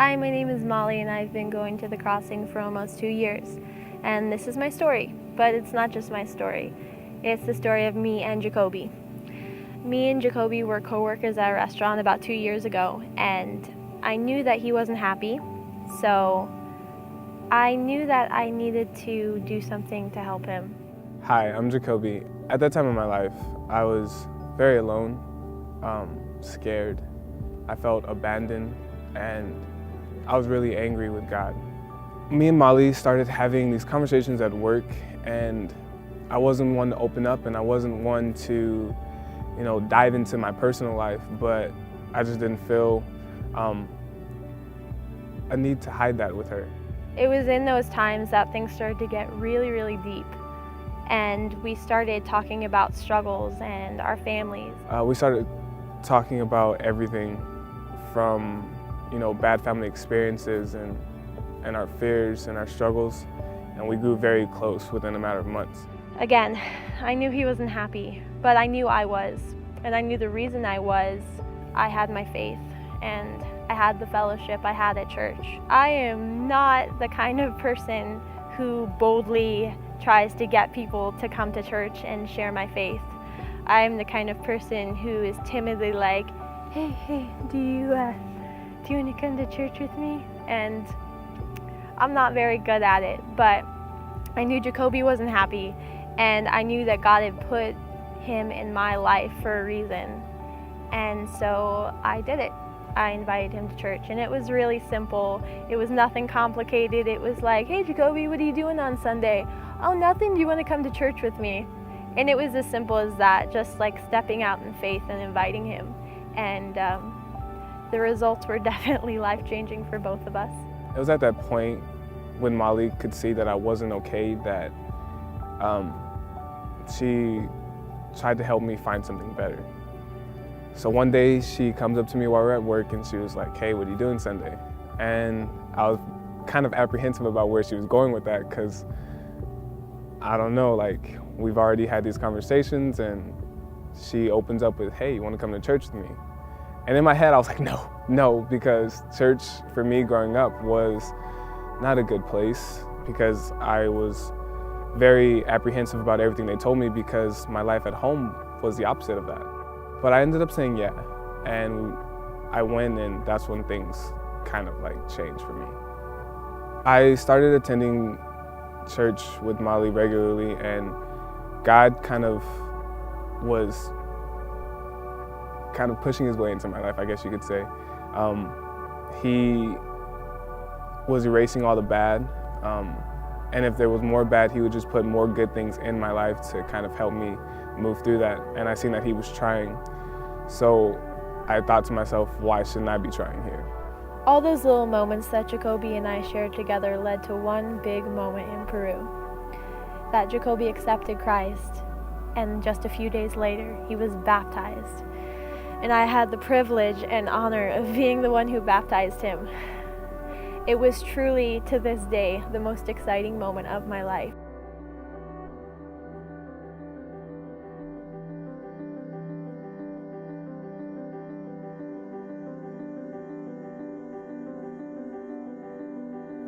Hi, my name is Molly and I've been going to the Crossing for almost 2 years. And this is my story, but it's not just my story. It's the story of me and Jacoby. Me and Jacoby were co-workers at a restaurant about 2 years ago, and I knew that he wasn't happy, so I knew that I needed to do something to help him. Hi, I'm Jacoby. At that time in my life, I was very alone, scared. I felt abandoned, and I was really angry with God. Me and Molly started having these conversations at work, and I wasn't one to open up, and I wasn't one to, dive into my personal life, but I just didn't feel a need to hide that with her. It was in those times that things started to get really, really deep. And we started talking about struggles and our families. We started talking about everything from, bad family experiences and our fears and our struggles, and we grew very close within a matter of months. Again, I knew he wasn't happy, but I knew I was. And I knew the reason I had my faith, and I had the fellowship I had at church. I am not the kind of person who boldly tries to get people to come to church and share my faith. I'm the kind of person who is timidly like, hey, do you want to come to church with me? And I'm not very good at it, but I knew Jacoby wasn't happy, and I knew that God had put him in my life for a reason. And so I did it. I invited him to church, and it was really simple. It was nothing complicated. It was like, hey Jacoby, what are you doing on Sunday? Oh, nothing. Do you want to come to church with me? And it was as simple as that, just like stepping out in faith and inviting him. And the results were definitely life-changing for both of us. It was at that point when Molly could see that I wasn't okay that she tried to help me find something better. So one day she comes up to me while we're at work and she was like, hey, what are you doing Sunday? And I was kind of apprehensive about where she was going with that, because I don't know, like, we've already had these conversations, and she opens up with, hey, you want to come to church with me? And in my head I was like, no, because church for me growing up was not a good place, because I was very apprehensive about everything they told me, because my life at home was the opposite of that. But I ended up saying yeah, and I went, and that's when things kind of like changed for me. I started attending church with Molly regularly, and God kind of was pushing his way into my life, I guess you could say. He was erasing all the bad, and if there was more bad, he would just put more good things in my life to kind of help me move through that. And I seen that he was trying. So I thought to myself, why shouldn't I be trying here? All those little moments that Jacoby and I shared together led to one big moment in Peru. That Jacoby accepted Christ, and just a few days later, he was baptized. And I had the privilege and honor of being the one who baptized him. It was truly, to this day, the most exciting moment of my life.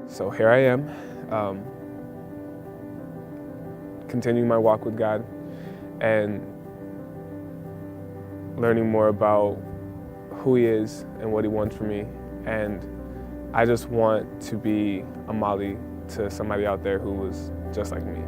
So here I am, continuing my walk with God and learning more about who he is and what he wants from me. And I just want to be a Molly to somebody out there who was just like me.